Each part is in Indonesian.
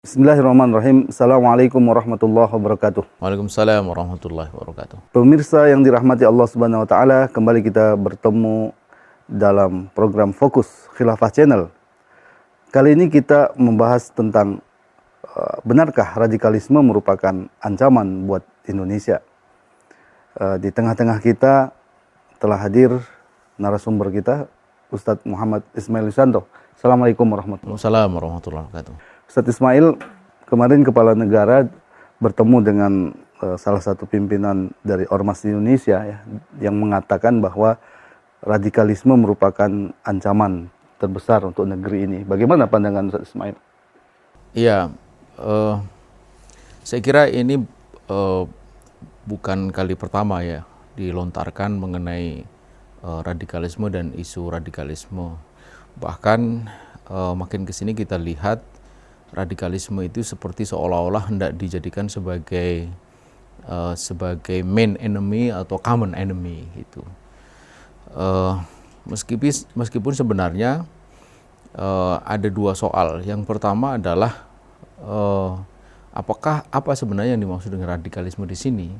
Bismillahirrahmanirrahim. Assalamualaikum warahmatullahi wabarakatuh. Waalaikumsalam warahmatullahi wabarakatuh. Pemirsa yang dirahmati Allah Subhanahu wa taala, kembali kita bertemu dalam program Fokus Khilafah Channel. Kali ini kita membahas tentang benarkah radikalisme merupakan ancaman buat Indonesia. Di tengah-tengah kita telah hadir narasumber kita, Ustadz Muhammad Ismail Yusanto. Assalamualaikum warahmatullahi wabarakatuh. Waalaikumsalam warahmatullahi wabarakatuh. Ustadz Ismail, kemarin Kepala Negara bertemu dengan salah satu pimpinan dari Ormas di Indonesia ya, yang mengatakan bahwa radikalisme merupakan ancaman terbesar untuk negeri ini. Bagaimana pandangan Ustadz Ismail? Iya, saya kira ini bukan kali pertama ya dilontarkan mengenai radikalisme dan isu radikalisme. Bahkan makin kesini kita lihat radikalisme itu seperti seolah-olah hendak dijadikan sebagai main enemy atau common enemy gitu. Meskipun sebenarnya ada dua soal. Yang pertama adalah apa sebenarnya yang dimaksud dengan radikalisme di sini?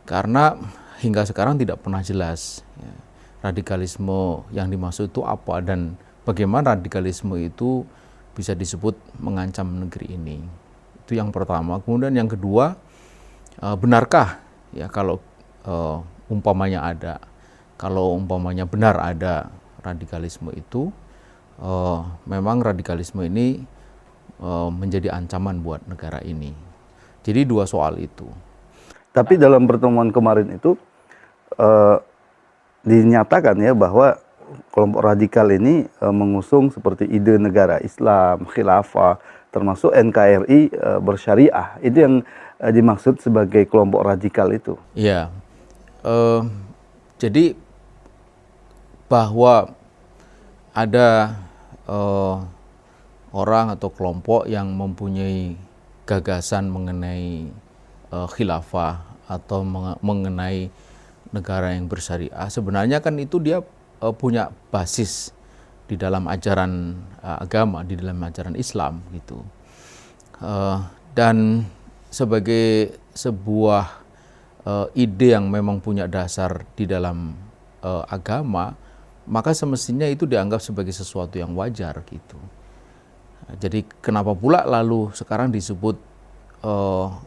Karena hingga sekarang tidak pernah jelas ya, radikalisme yang dimaksud itu apa dan bagaimana radikalisme itu bisa disebut mengancam negeri ini. Itu yang pertama. Kemudian yang kedua, benarkah ya kalau umpamanya benar ada radikalisme itu, memang radikalisme ini menjadi ancaman buat negara ini. Jadi dua soal itu. Tapi dalam pertemuan kemarin itu dinyatakan ya bahwa kelompok radikal ini mengusung seperti ide negara Islam, khilafah, termasuk NKRI bersyariah. Itu yang dimaksud sebagai kelompok radikal itu. Iya, jadi bahwa ada orang atau kelompok yang mempunyai gagasan mengenai khilafah atau mengenai negara yang bersyariah, sebenarnya kan itu dia punya basis di dalam ajaran agama, di dalam ajaran Islam gitu. Dan sebagai sebuah ide yang memang punya dasar di dalam agama, maka semestinya itu dianggap sebagai sesuatu yang wajar gitu. Jadi kenapa pula lalu sekarang disebut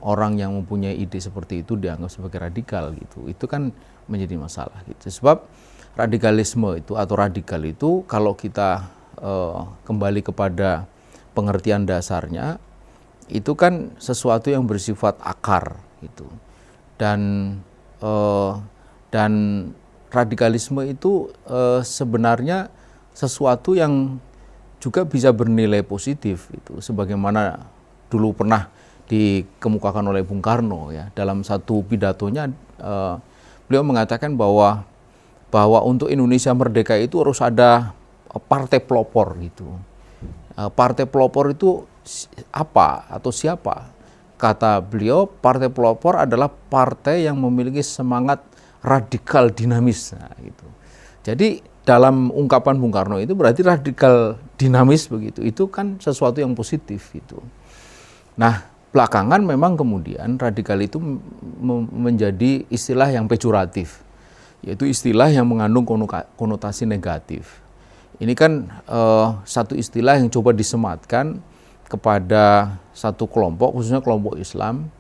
orang yang mempunyai ide seperti itu dianggap sebagai radikal gitu? Itu kan menjadi masalah gitu. Sebab radikalisme itu atau radikal itu kalau kita kembali kepada pengertian dasarnya itu kan sesuatu yang bersifat akar gitu. Dan radikalisme itu sebenarnya sesuatu yang juga bisa bernilai positif itu, sebagaimana dulu pernah dikemukakan oleh Bung Karno ya, dalam satu pidatonya beliau mengatakan bahwa untuk Indonesia merdeka itu harus ada partai pelopor gitu. Partai pelopor itu apa atau siapa? Kata beliau, partai pelopor adalah partai yang memiliki semangat radikal dinamis. Nah, gitu. Jadi dalam ungkapan Bung Karno itu berarti radikal dinamis begitu. Itu kan sesuatu yang positif gitu. Nah, belakangan memang kemudian radikal itu menjadi istilah yang pejoratif, yaitu istilah yang mengandung konotasi negatif. Ini kan satu istilah yang coba disematkan kepada satu kelompok, khususnya kelompok Islam,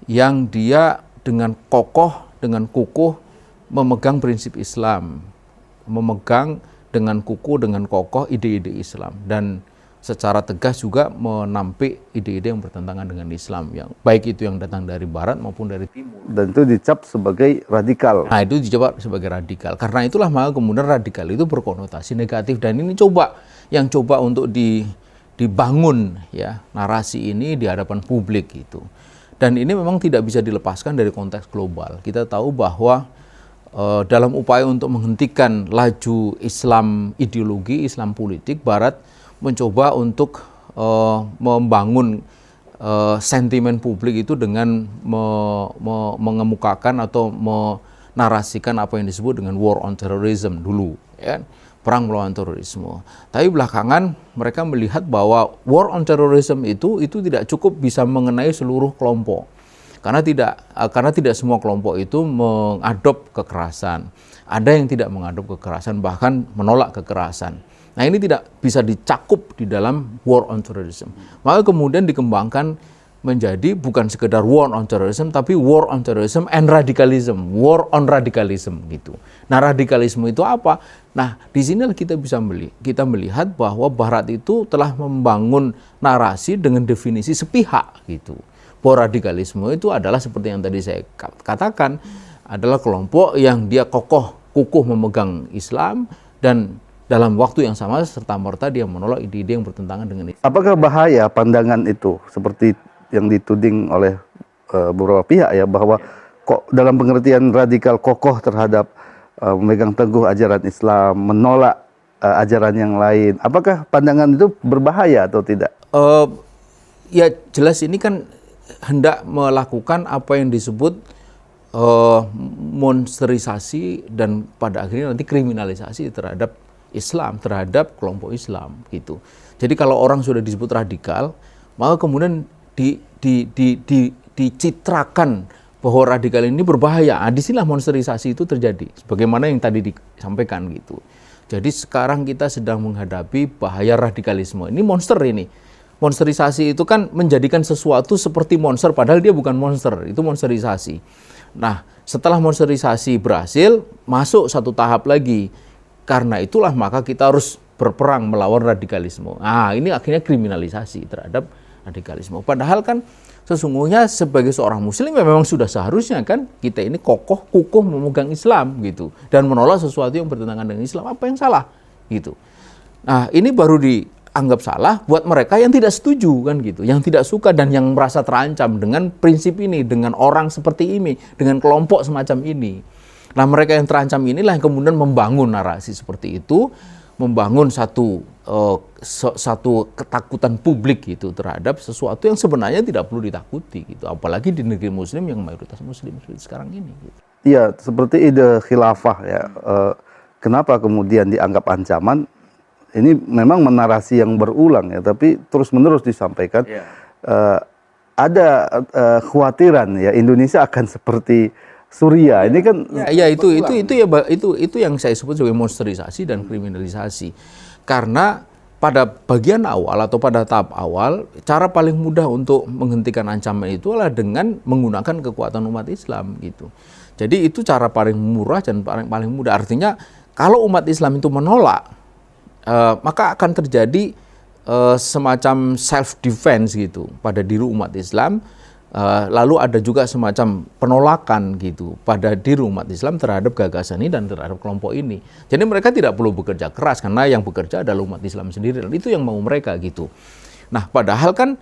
yang dia dengan kokoh, dengan kukuh memegang prinsip Islam, memegang dengan kukuh, dengan kokoh ide-ide Islam, dan secara tegas juga menampik ide-ide yang bertentangan dengan Islam, yang baik itu yang datang dari Barat maupun dari Timur. Dan itu dicap sebagai radikal. Nah, itu dicap sebagai radikal. Karena itulah maka kemudian radikal itu berkonotasi negatif, dan ini coba untuk dibangun ya narasi ini di hadapan publik gitu. Dan ini memang tidak bisa dilepaskan dari konteks global. Kita tahu bahwa dalam upaya untuk menghentikan laju Islam ideologi, Islam politik, Barat mencoba untuk membangun sentimen publik itu dengan mengemukakan atau menarasikan apa yang disebut dengan war on terrorism dulu ya. perang melawan terorisme. Tapi belakangan mereka melihat bahwa war on terrorism itu tidak cukup bisa mengenai seluruh kelompok. Karena tidak semua kelompok itu mengadop kekerasan. Ada yang tidak mengadop kekerasan, bahkan menolak kekerasan. Nah, ini tidak bisa dicakup di dalam war on terrorism. Maka kemudian dikembangkan menjadi bukan sekedar war on terrorism, tapi war on terrorism and radicalism, war on radicalism gitu. Nah, radikalisme itu apa? Nah, di sini kita melihat bahwa Barat itu telah membangun narasi dengan definisi sepihak gitu. Bahwa radikalisme itu adalah seperti yang tadi saya katakan, adalah kelompok yang dia kukuh memegang Islam dan dalam waktu yang sama serta-merta dia menolak ide-ide yang bertentangan dengan Islam. Apakah bahaya pandangan itu seperti yang dituding oleh beberapa pihak ya, bahwa kok dalam pengertian radikal kokoh terhadap memegang teguh ajaran Islam, menolak ajaran yang lain. Apakah pandangan itu berbahaya atau tidak? Ya jelas ini kan hendak melakukan apa yang disebut monsterisasi dan pada akhirnya nanti kriminalisasi terhadap Islam, terhadap kelompok Islam gitu. Jadi kalau orang sudah disebut radikal, maka kemudian dicitrakan bahwa radikal ini berbahaya. Nah, disinilah monsterisasi itu terjadi, sebagaimana yang tadi disampaikan gitu. Jadi sekarang kita sedang menghadapi bahaya radikalisme. Ini monster ini. Monsterisasi itu kan menjadikan sesuatu seperti monster, padahal dia bukan monster, itu monsterisasi. Nah, setelah monsterisasi berhasil, masuk satu tahap lagi. Karena itulah maka kita harus berperang melawan radikalisme. Nah, ini akhirnya kriminalisasi terhadap radikalisme. Padahal kan sesungguhnya sebagai seorang muslim ya memang sudah seharusnya kan kita ini kukuh memegang Islam gitu dan menolak sesuatu yang bertentangan dengan Islam. Apa yang salah gitu. Nah, ini baru dianggap salah buat mereka yang tidak setuju kan gitu, yang tidak suka dan yang merasa terancam dengan prinsip ini, dengan orang seperti ini, dengan kelompok semacam ini. Nah, mereka yang terancam inilah yang kemudian membangun narasi seperti itu, membangun satu ketakutan publik gitu terhadap sesuatu yang sebenarnya tidak perlu ditakuti gitu, apalagi di negeri muslim yang mayoritas muslim sekarang ini gitu. Iya, seperti ide khilafah ya. Kenapa kemudian dianggap ancaman? Ini memang menarasi yang berulang ya, tapi terus-menerus disampaikan. Ada khawatiran ya Indonesia akan seperti Suriah. Ini kan itu yang saya sebut sebagai monsterisasi dan kriminalisasi. Karena pada bagian awal atau pada tahap awal, cara paling mudah untuk menghentikan ancaman itu adalah dengan menggunakan kekuatan umat Islam gitu. Jadi itu cara paling murah dan paling mudah. Artinya kalau umat Islam itu menolak, maka akan terjadi semacam self defense gitu pada diri umat Islam. Lalu ada juga semacam penolakan gitu pada diri umat Islam terhadap gagasan ini dan terhadap kelompok ini. Jadi mereka tidak perlu bekerja keras karena yang bekerja adalah umat Islam sendiri dan itu yang mau mereka gitu. Nah, padahal kan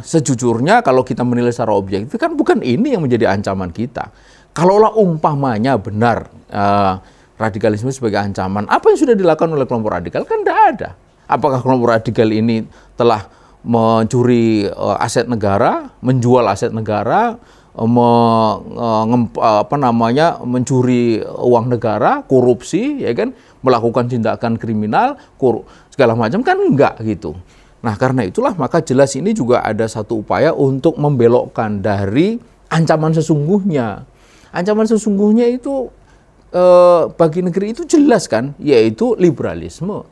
sejujurnya kalau kita menilai secara objektif kan bukan ini yang menjadi ancaman kita. Kalaulah umpamanya benar radikalisme sebagai ancaman, apa yang sudah dilakukan oleh kelompok radikal kan tidak ada. Apakah kelompok radikal ini telah mencuri aset negara, menjual aset negara, mencuri uang negara, korupsi, ya kan, melakukan tindakan kriminal, segala macam kan enggak gitu. Nah, karena itulah maka jelas ini juga ada satu upaya untuk membelokkan dari ancaman sesungguhnya. Ancaman sesungguhnya itu bagi negeri itu jelas kan, yaitu liberalisme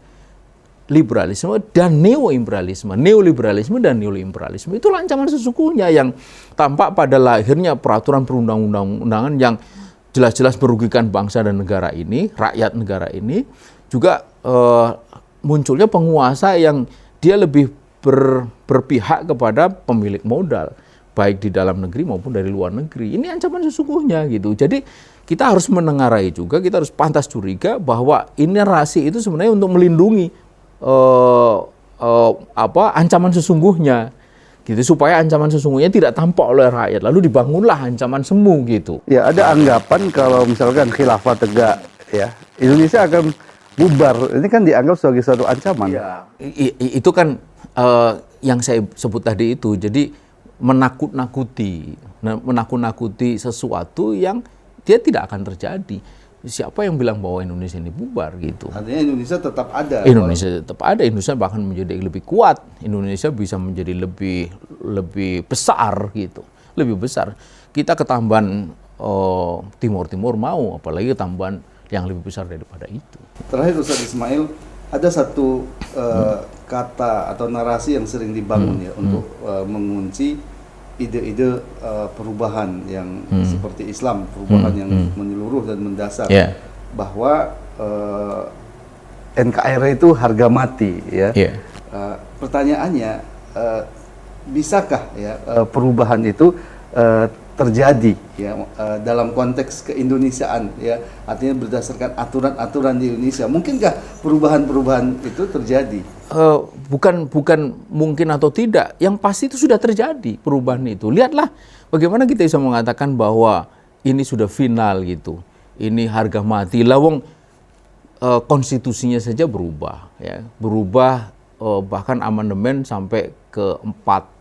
dan neoliberalisme. Neoliberalisme dan neoliberalisme itu ancaman sesungguhnya yang tampak pada lahirnya peraturan perundang-undangan yang jelas-jelas merugikan bangsa dan negara ini, rakyat negara ini. Juga munculnya penguasa yang dia lebih berpihak kepada pemilik modal, baik di dalam negeri maupun dari luar negeri. Ini ancaman sesungguhnya gitu. Jadi kita harus menengarai juga, kita harus pantas curiga bahwa ini narasi itu sebenarnya untuk melindungi ancaman sesungguhnya gitu, supaya ancaman sesungguhnya tidak tampak oleh rakyat, lalu dibangunlah ancaman semu gitu. Ya, ada anggapan kalau misalkan khilafah tegak ya, Indonesia akan bubar. Ini kan dianggap sebagai suatu ancaman. Ya. Itu kan yang saya sebut tadi itu. Jadi menakut-nakuti sesuatu yang dia tidak akan terjadi. siapa yang bilang bahwa Indonesia ini bubar gitu? Artinya Indonesia tetap ada. Indonesia tetap ada, Indonesia bahkan menjadi lebih kuat. Indonesia bisa menjadi lebih besar gitu, lebih besar. Kita ketambahan Timur mau, apalagi ketambahan yang lebih besar daripada itu. Terakhir Ustaz Ismail, ada satu kata atau narasi yang sering dibangun ya untuk mengunci ide-ide perubahan yang seperti Islam, perubahan yang menyeluruh dan mendasar, bahwa NKRI itu harga mati ya. Pertanyaannya, bisakah ya perubahan itu terjadi ya dalam konteks keindonesiaan ya, artinya berdasarkan aturan-aturan di Indonesia? Mungkinkah perubahan-perubahan itu terjadi? Bukan mungkin atau tidak, yang pasti itu sudah terjadi perubahan itu. Lihatlah bagaimana kita bisa mengatakan bahwa ini sudah final gitu, ini harga mati. Lawang konstitusinya saja berubah ya, bahkan amandemen sampai ke-4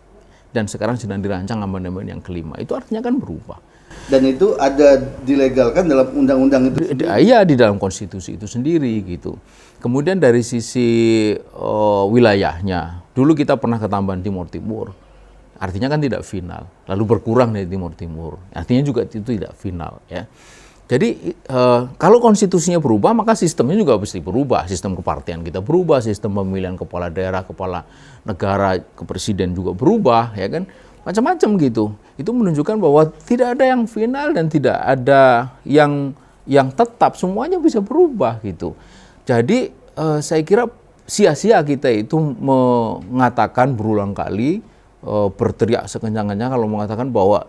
dan sekarang sedang dirancang amandemen yang ke-5. Itu artinya kan berubah. Dan itu ada dilegalkan dalam undang-undang itu? Iya, di dalam konstitusi itu sendiri gitu. Kemudian dari sisi wilayahnya, dulu kita pernah ketambahan Timur, artinya kan tidak final. Lalu berkurang dari Timur, artinya juga itu tidak final ya. Jadi kalau konstitusinya berubah, maka sistemnya juga pasti berubah. Sistem kepartian kita berubah, sistem pemilihan kepala daerah, kepala negara, presiden juga berubah, ya kan? Macam-macam gitu. Itu menunjukkan bahwa tidak ada yang final dan tidak ada yang tetap. Semuanya bisa berubah gitu. Jadi saya kira sia-sia kita itu mengatakan berulang kali, berteriak sekencang-kencang kalau mengatakan bahwa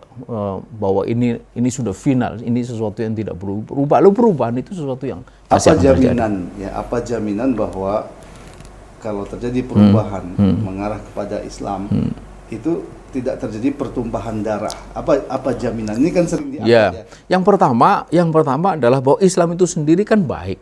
ini sudah final, ini sesuatu yang tidak berubah. Lalu perubahan itu sesuatu yang apa jaminan terjadi. Ya, apa jaminan bahwa kalau terjadi perubahan mengarah kepada Islam itu tidak terjadi pertumpahan darah? Apa jaminan? Ini kan sering diangkat ya. Yang pertama adalah bahwa Islam itu sendiri kan baik.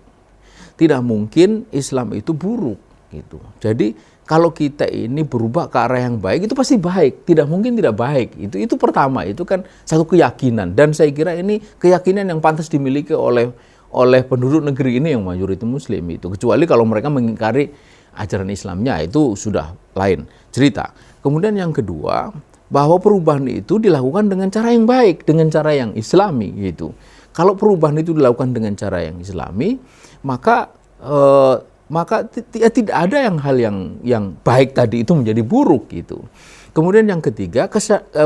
Tidak mungkin Islam itu buruk gitu. Jadi kalau kita ini berubah ke arah yang baik, itu pasti baik. Tidak mungkin tidak baik. Itu pertama, itu kan satu keyakinan. Dan saya kira ini keyakinan yang pantas dimiliki oleh penduduk negeri ini yang mayoritas Muslim itu. Kecuali kalau mereka mengingkari ajaran Islamnya, itu sudah lain cerita. Kemudian yang kedua, bahwa perubahan itu dilakukan dengan cara yang baik, dengan cara yang Islami gitu. Kalau perubahan itu dilakukan dengan cara yang Islami, maka tidak ada hal yang baik tadi itu menjadi buruk gitu. Kemudian yang ketiga,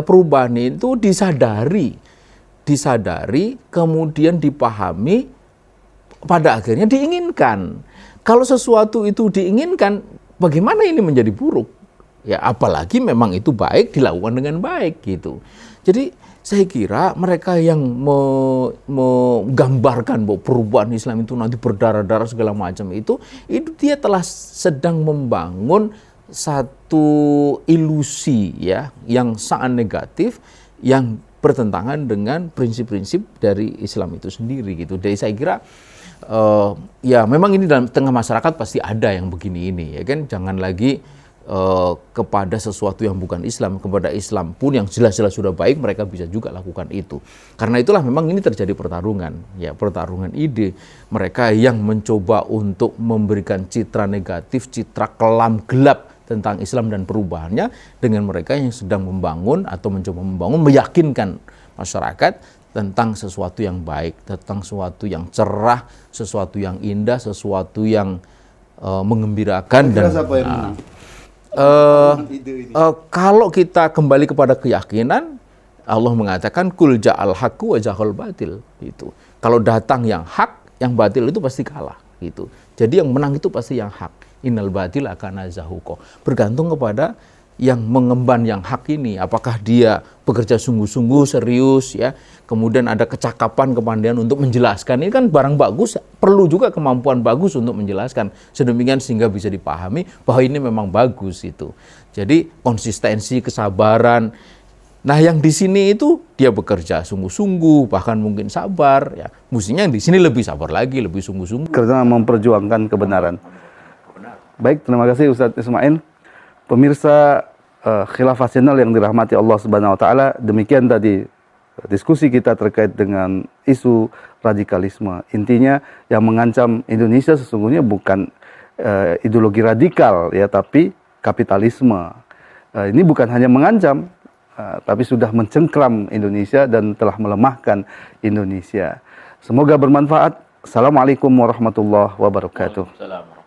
perubahan itu disadari, kemudian dipahami, pada akhirnya diinginkan. Kalau sesuatu itu diinginkan, bagaimana ini menjadi buruk? Ya apalagi memang itu baik, dilakukan dengan baik gitu. Jadi saya kira mereka yang menggambarkan bahwa perubahan Islam itu nanti berdarah-darah segala macam itu dia telah sedang membangun satu ilusi ya yang sangat negatif yang bertentangan dengan prinsip-prinsip dari Islam itu sendiri gitu. Jadi saya kira ya memang ini dalam tengah masyarakat pasti ada yang begini ini ya kan, jangan lagi kepada sesuatu yang bukan Islam, kepada Islam pun yang jelas-jelas sudah baik, mereka bisa juga lakukan itu. Karena itulah memang ini terjadi pertarungan, ya pertarungan ide. Mereka yang mencoba untuk memberikan citra negatif, citra kelam gelap tentang Islam dan perubahannya, dengan mereka yang sedang membangun atau mencoba membangun, meyakinkan masyarakat tentang sesuatu yang baik, tentang sesuatu yang cerah, sesuatu yang indah, sesuatu yang mengembirakan. Dan siapa yang menang? Kalau kita kembali kepada keyakinan, Allah mengatakan kul ja'al haqqu wa jahal batil gitu. Kalau datang yang hak, yang batil itu pasti kalah gitu. Jadi yang menang itu pasti yang hak. Innal batil akan zahuqa. Bergantung kepada yang mengemban yang hak ini, apakah dia bekerja sungguh-sungguh serius ya, kemudian ada kecakapan, kepandaian untuk menjelaskan. Ini kan barang bagus, perlu juga kemampuan bagus untuk menjelaskan sedemikian sehingga bisa dipahami bahwa ini memang bagus itu. Jadi konsistensi, kesabaran. Nah yang di sini itu dia bekerja sungguh-sungguh, bahkan mungkin sabar ya. Mestinya yang di sini lebih sabar lagi, lebih sungguh-sungguh karena memperjuangkan kebenaran. Baik, terima kasih Ustadz Ismail. Pemirsa Khilafah Channel yang dirahmati Allah Subhanahu wa taala, demikian tadi diskusi kita terkait dengan isu radikalisme. Intinya yang mengancam Indonesia sesungguhnya bukan ideologi radikal ya, tapi kapitalisme. Ini bukan hanya mengancam, tapi sudah mencengkram Indonesia dan telah melemahkan Indonesia. Semoga bermanfaat. Assalamualaikum warahmatullahi wabarakatuh.